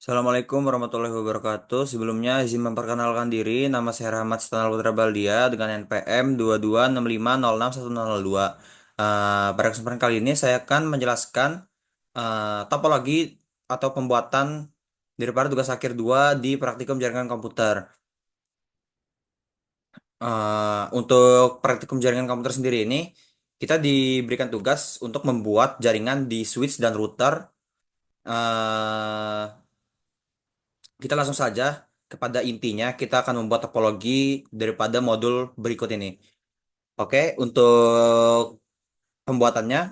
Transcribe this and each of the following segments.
Assalamualaikum warahmatullahi wabarakatuh. Sebelumnya izin memperkenalkan diri, nama saya Rahmat Stanal Putra Baldia dengan NPM 2265061002. Pada kesempatan kali ini saya akan menjelaskan topologi atau pembuatan daripada tugas akhir 2 di praktikum jaringan komputer. Untuk praktikum jaringan komputer sendiri ini, kita diberikan tugas untuk membuat jaringan di switch dan router. eh, Kita langsung saja kepada intinya, kita akan membuat topologi daripada modul berikut ini. Oke, untuk pembuatannya,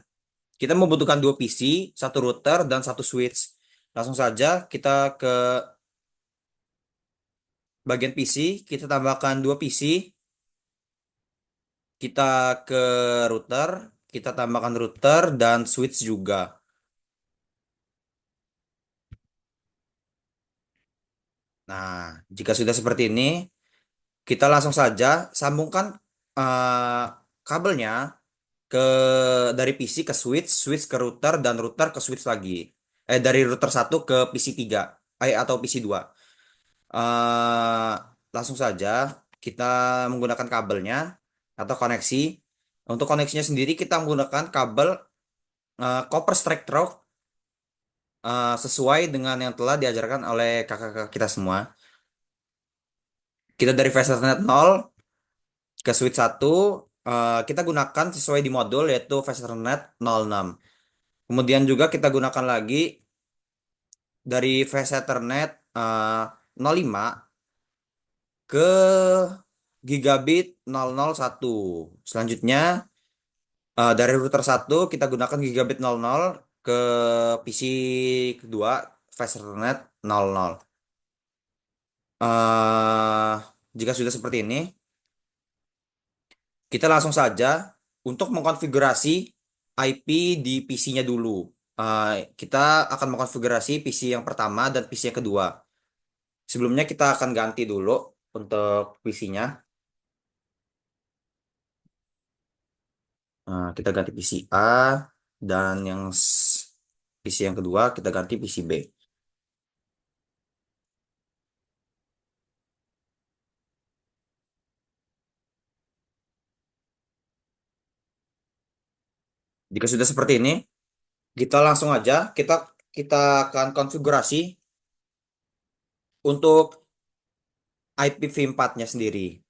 kita membutuhkan dua PC, satu router, dan satu switch. Langsung saja kita ke bagian PC, kita tambahkan dua PC, kita ke router, kita tambahkan router dan switch juga. Nah, jika sudah seperti ini, kita langsung saja sambungkan eh, kabelnya ke dari PC ke switch, switch ke router dan router ke switch lagi. Dari router satu ke PC 3 atau PC 2. Eh Langsung saja kita menggunakan kabelnya atau koneksi. Untuk koneksinya sendiri kita menggunakan kabel copper straight through sesuai dengan yang telah diajarkan oleh kakak-kakak kita semua. Kita dari fast Ethernet 0 ke switch satu, kita gunakan sesuai di modul yaitu fast Ethernet 06. Kemudian juga kita gunakan lagi dari fast Ethernet 05 ke gigabit 001. Selanjutnya dari router satu kita gunakan gigabit 00 ke PC kedua fast Ethernet 00. Eh, Jika sudah seperti ini, kita langsung saja untuk mengkonfigurasi IP di PC-nya dulu. Kita akan mengkonfigurasi PC yang pertama dan PC yang kedua. Sebelumnya kita akan ganti dulu untuk PC-nya. Kita ganti PC A dan PC yang kedua kita ganti PC B. Jika sudah seperti ini, kita langsung aja kita kita akan konfigurasi untuk IPv4-nya sendiri.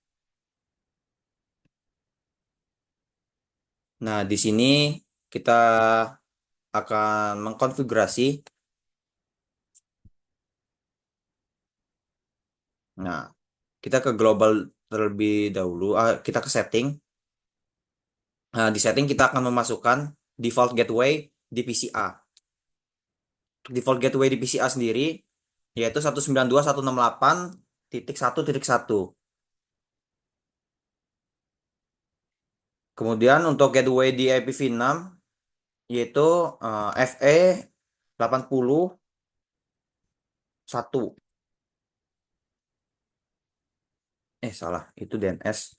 Nah, di sini kita akan mengkonfigurasi. Nah, kita ke global terlebih dahulu. Kita ke setting. Nah, di setting kita akan memasukkan default gateway di PCA. Default gateway di PCA sendiri yaitu 192.168.1.1. Kemudian untuk gateway di IPv6 yaitu FE 81. Salah, itu DNS.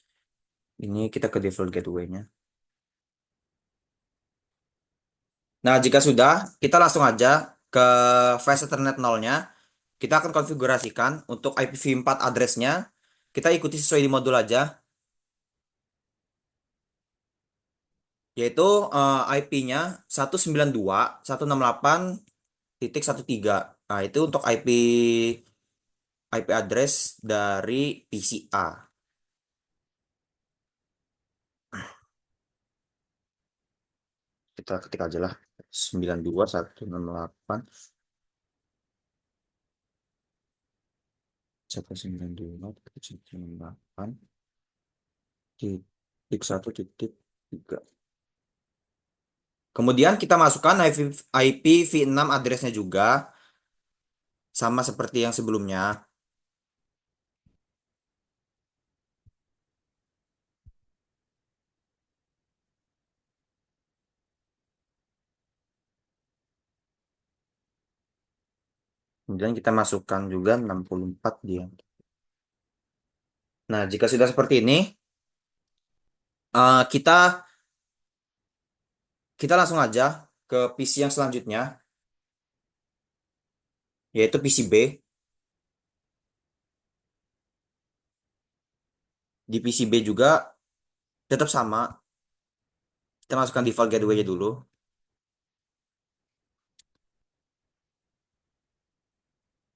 Ini kita ke default gateway-nya. Nah, jika sudah, kita langsung aja ke fast Ethernet 0-nya. Kita akan konfigurasikan untuk IPv4 address-nya. Kita ikuti sesuai di modul aja, yaitu IP-nya 192.168.13. Nah, itu untuk IP address dari PCA. Kita ketik aja lah 92.168.192.168 titik 1.3. Kemudian kita masukkan IPv6 address-nya juga, sama seperti yang sebelumnya. Kemudian kita masukkan juga 64 dia. Nah, jika sudah seperti ini, kita kita langsung aja ke PC yang selanjutnya. yaitu PCB. Di PCB juga tetap sama. Kita masukkan default gateway-nya dulu.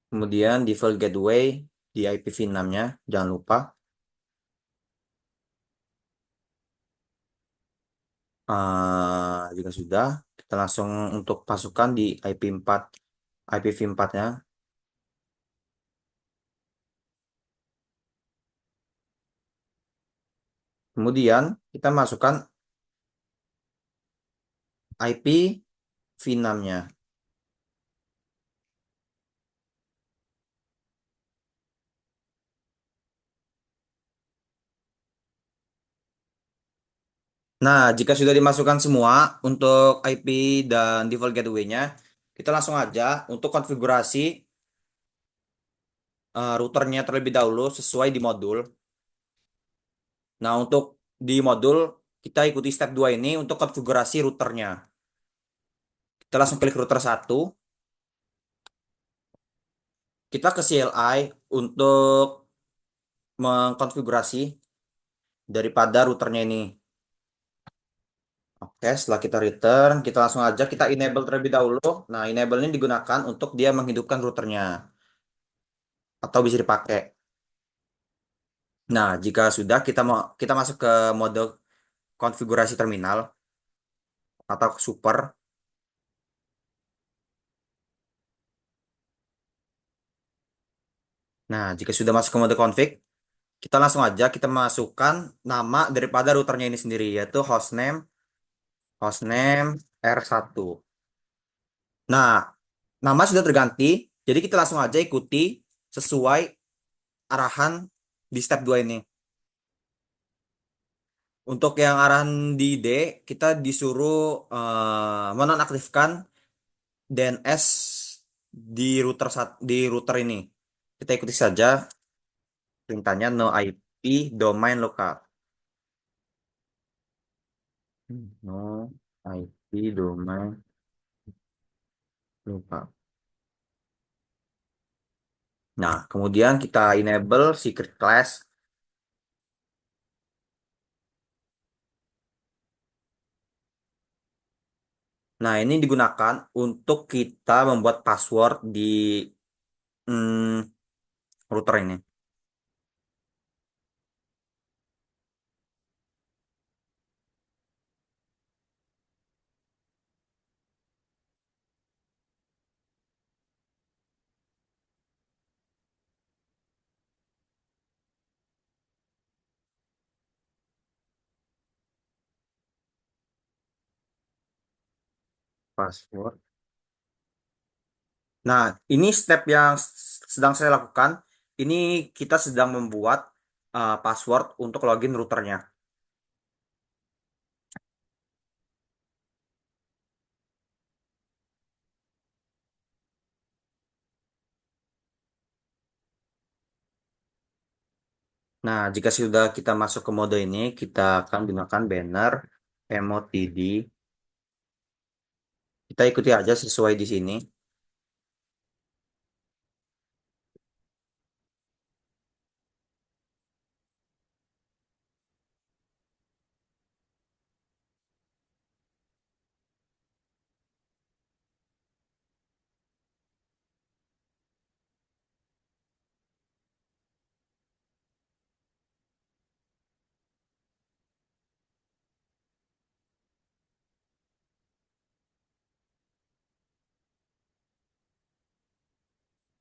Kemudian default gateway di IPv6-nya. Jangan lupa. Jika sudah, kita langsung untuk pasukan di IP4, IPv4-nya. Kemudian kita masukkan IPv6-nya. Nah, jika sudah dimasukkan semua untuk IP dan default gateway-nya, kita langsung aja untuk konfigurasi routernya terlebih dahulu sesuai di modul. Nah, untuk di modul kita ikuti step 2 ini untuk konfigurasi routernya. Kita langsung klik router satu. Kita ke CLI untuk mengkonfigurasi daripada routernya ini. Oke, setelah kita return, kita langsung aja kita enable terlebih dahulu. Nah, enable ini digunakan untuk dia menghidupkan routernya atau bisa dipakai. Nah, jika sudah kita masuk ke mode konfigurasi terminal atau super. Nah, jika sudah masuk ke mode config, kita langsung aja kita masukkan nama daripada routernya ini sendiri yaitu hostname R1. Nah, nama sudah terganti, jadi kita langsung aja ikuti sesuai arahan di step 2 ini. Untuk yang arahan di D, kita disuruh menonaktifkan DNS di router ini. Kita ikuti saja perintahnya no IP domain local. No IP domain local. Nah, kemudian kita enable secret class. Nah, ini digunakan untuk kita membuat password di mm, router ini. Password. Nah, ini step yang sedang saya lakukan. Ini kita sedang membuat password untuk login routernya. Nah, jika sudah kita masuk ke mode ini, kita akan gunakan banner emotd. Kita ikuti aja sesuai di sini.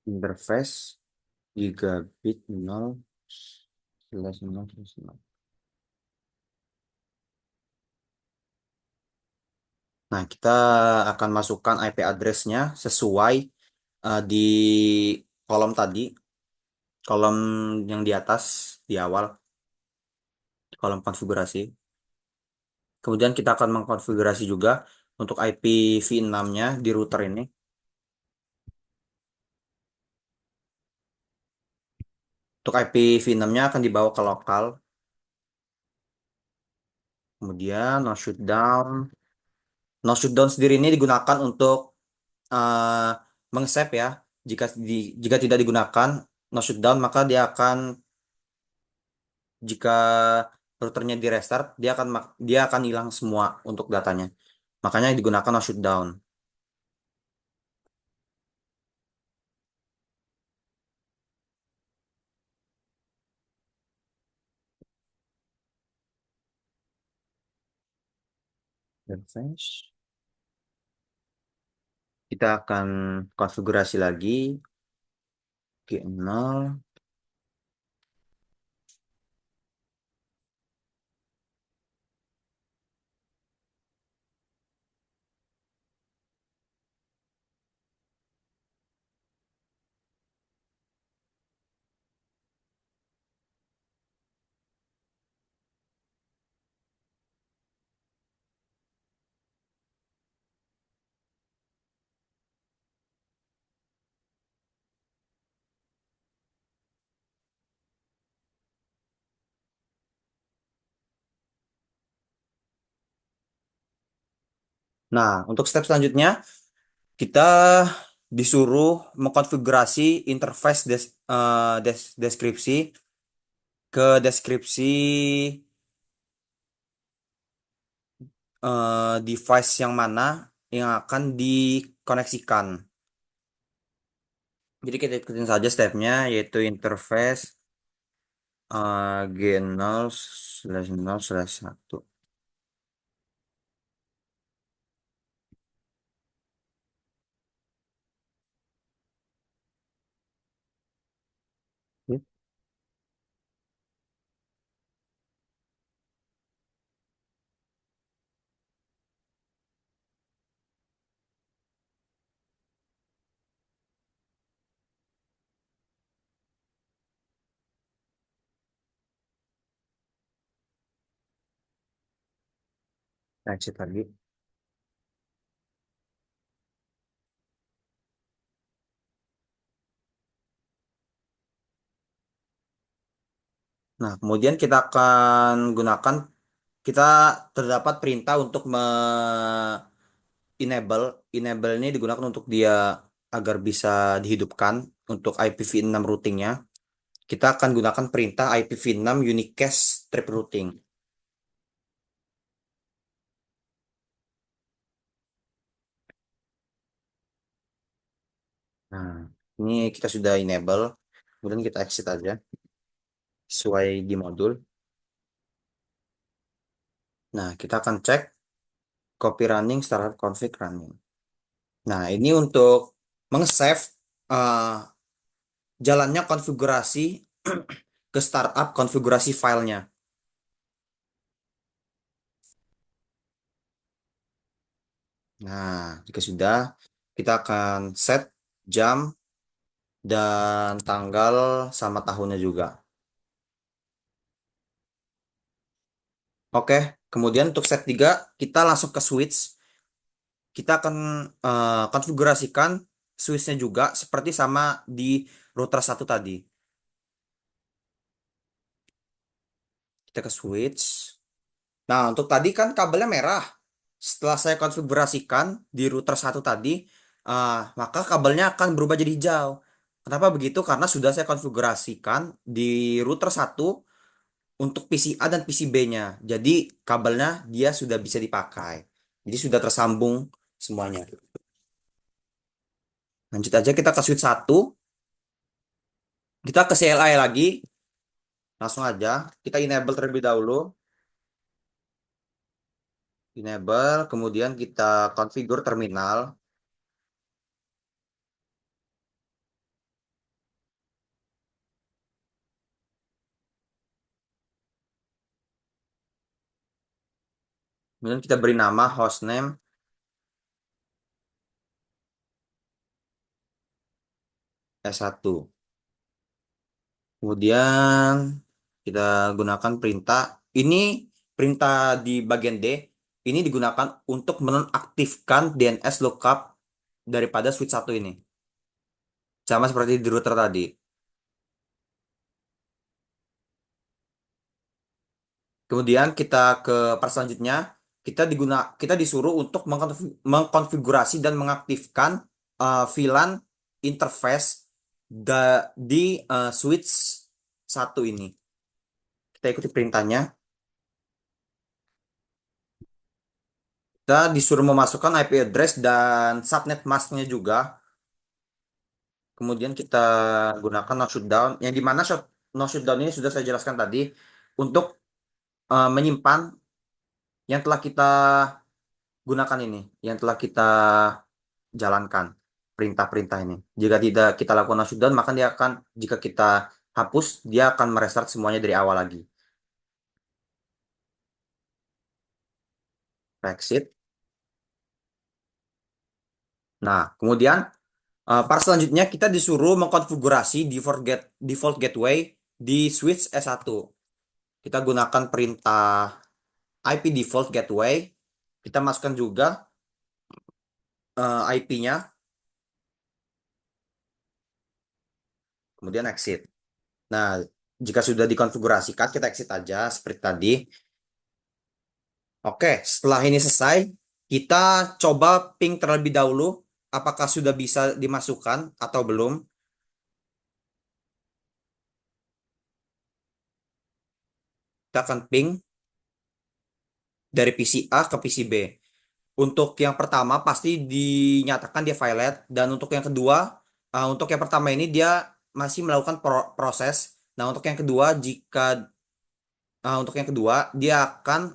Interface gigabit 0/0/0. Nah, kita akan masukkan IP address-nya sesuai di kolom tadi, kolom yang di atas, di awal, kolom konfigurasi. Kemudian kita akan mengkonfigurasi juga untuk IPv6-nya di router ini. Untuk IPv6-nya akan dibawa ke lokal. Kemudian no shutdown. No shutdown sendiri ini digunakan untuk eh, meng-save ya Jika tidak digunakan no shutdown, maka jika routernya di restart, dia akan hilang semua untuk datanya. Makanya digunakan no shutdown. Refresh. Kita akan konfigurasi lagi G0. Nah, untuk step selanjutnya kita disuruh mengkonfigurasi interface deskripsi ke deskripsi device yang mana yang akan dikoneksikan. Jadi kita ikutin saja stepnya, yaitu interface G0/0/1. Exit lagi. Nah, kemudian kita terdapat perintah untuk enable. Enable ini digunakan untuk dia agar bisa dihidupkan untuk IPv6 routingnya. Kita akan gunakan perintah IPv6 unicast strip routing. Nah, ini kita sudah enable. Kemudian kita exit aja sesuai di modul. Nah, kita akan cek copy running startup config running. Nah, ini untuk meng-save eh, jalannya konfigurasi ke startup konfigurasi filenya. Nah, jika sudah, kita akan set jam dan tanggal sama tahunnya juga. Oke, kemudian untuk set 3 kita langsung ke switch. Kita akan konfigurasikan switchnya juga seperti sama di router satu tadi. Kita ke switch. Nah, untuk tadi kan kabelnya merah. Setelah saya konfigurasikan di router satu tadi, maka kabelnya akan berubah jadi hijau. Kenapa begitu? Karena sudah saya konfigurasikan di router satu untuk PCA dan PCB-nya. Jadi kabelnya dia sudah bisa dipakai. Jadi sudah tersambung semuanya. Lanjut aja kita ke switch satu. Kita ke CLI lagi. Langsung aja. Kita enable terlebih dahulu. Enable. Kemudian kita configure terminal. Kemudian kita beri nama hostname S1. Kemudian kita gunakan perintah. Ini perintah di bagian D. Ini digunakan untuk menonaktifkan DNS lookup daripada switch satu ini. Sama seperti di router tadi. Kemudian kita ke part selanjutnya. Kita disuruh untuk mengkonfigurasi dan mengaktifkan VLAN interface di switch satu ini. Kita ikuti perintahnya. Kita disuruh memasukkan IP address dan subnet masknya juga. Kemudian kita gunakan no shutdown, yang dimana no shutdown ini sudah saya jelaskan tadi untuk menyimpan yang telah kita gunakan ini, yang telah kita jalankan perintah-perintah ini. Jika tidak kita lakukan no shutdown, maka dia akan, jika kita hapus, dia akan merestart semuanya dari awal lagi. Exit. Nah, kemudian part selanjutnya kita disuruh mengkonfigurasi default gateway di switch S1. Kita gunakan perintah IP default gateway. Kita masukkan juga IP-nya, kemudian exit. Nah, jika sudah dikonfigurasikan, kita exit aja seperti tadi. Oke, setelah ini selesai, kita coba ping terlebih dahulu apakah sudah bisa dimasukkan atau belum. Kita akan ping dari PC A ke PC B. Untuk yang pertama pasti dinyatakan dia violet, dan untuk yang kedua, untuk yang pertama ini dia masih melakukan proses. Nah, untuk yang kedua dia akan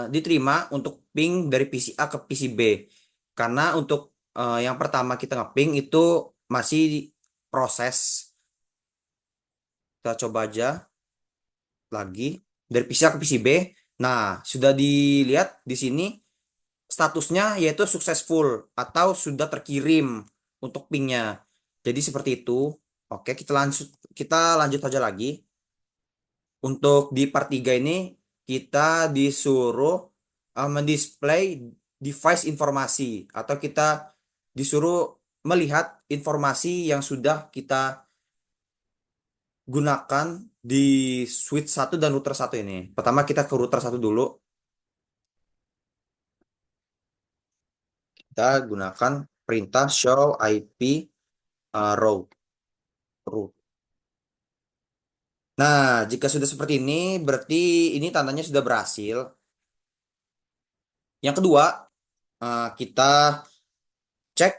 diterima untuk ping dari PC A ke PC B. Karena untuk yang pertama kita nge-ping itu masih proses. Kita coba aja lagi dari PC A ke PC B. Nah, sudah dilihat di sini statusnya yaitu successful atau sudah terkirim untuk pingnya. Jadi seperti itu. Oke, kita lanjut aja lagi. Untuk di part 3 ini kita disuruh mendisplay device informasi, atau kita disuruh melihat informasi yang sudah kita gunakan di switch satu dan router satu ini. Pertama kita ke router satu dulu. Kita gunakan perintah show IP route. route. Nah, jika sudah seperti ini, berarti ini tandanya sudah berhasil. Yang kedua, kita cek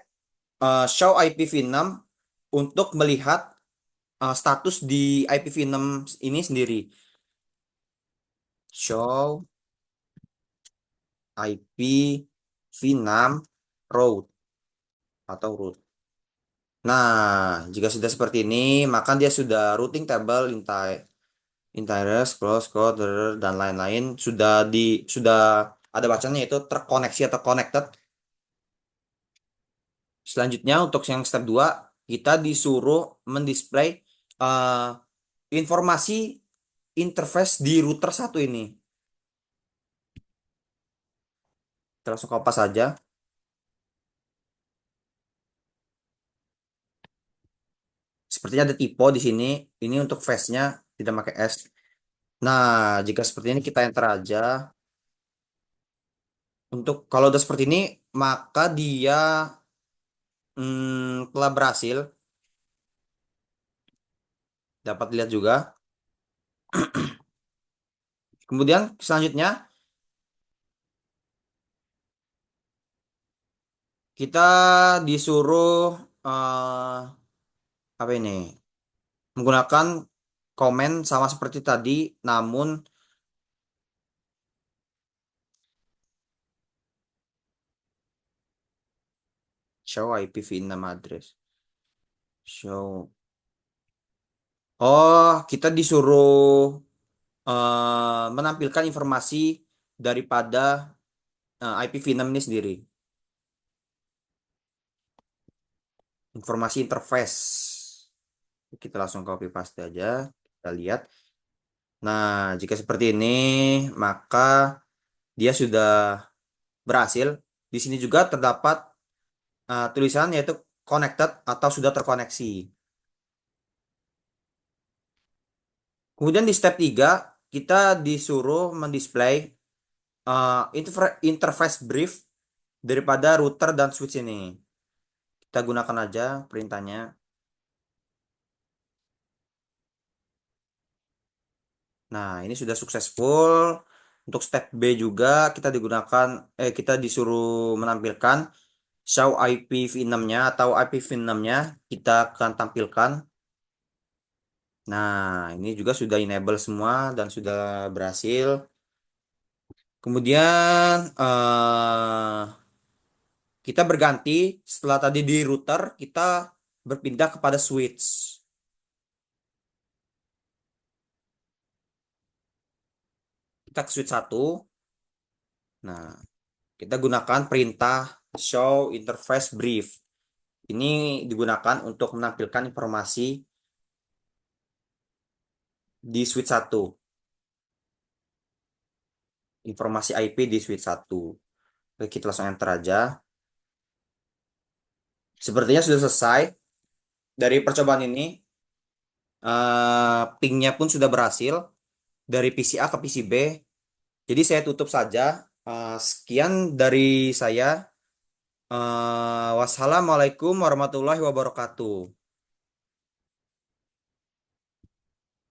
show IPv6 untuk melihat status di IPv6 ini sendiri. Show IPv6 route atau route. Nah, jika sudah seperti ini, maka dia sudah routing table, entire, close, code, dan lain-lain sudah ada bacanya, itu terkoneksi atau connected. Selanjutnya untuk yang step 2, kita disuruh mendisplay uh, informasi interface di router satu ini. Kita langsung kopas saja. Sepertinya ada typo di sini. Ini untuk face-nya tidak pakai S. Nah, jika seperti ini kita enter aja. Untuk kalau udah seperti ini, maka dia telah berhasil. Dapat lihat juga. Kemudian selanjutnya kita disuruh apa ini? Menggunakan komen sama seperti tadi, namun show IPv6 address. Show. Oh, kita disuruh menampilkan informasi daripada IPv6 ini sendiri. Informasi interface. Kita langsung copy paste aja. Kita lihat. Nah, jika seperti ini, maka dia sudah berhasil. Di sini juga terdapat tulisan yaitu connected atau sudah terkoneksi. Kemudian di step 3, kita disuruh mendisplay interface brief daripada router dan switch ini. Kita gunakan aja perintahnya. Nah, ini sudah successful. Untuk step B juga kita disuruh menampilkan show IPv6-nya atau IPv6-nya kita akan tampilkan. Nah, ini juga sudah enable semua dan sudah berhasil. Kemudian kita berganti setelah tadi di router kita berpindah kepada switch. Kita ke switch satu. Nah, kita gunakan perintah show interface brief. Ini digunakan untuk menampilkan informasi di switch satu, informasi IP di switch satu. Oke, kita langsung enter aja. Sepertinya sudah selesai dari percobaan ini. Pingnya pun sudah berhasil dari PC A ke PC B. Jadi saya tutup saja. Sekian dari saya. Wassalamualaikum warahmatullahi wabarakatuh.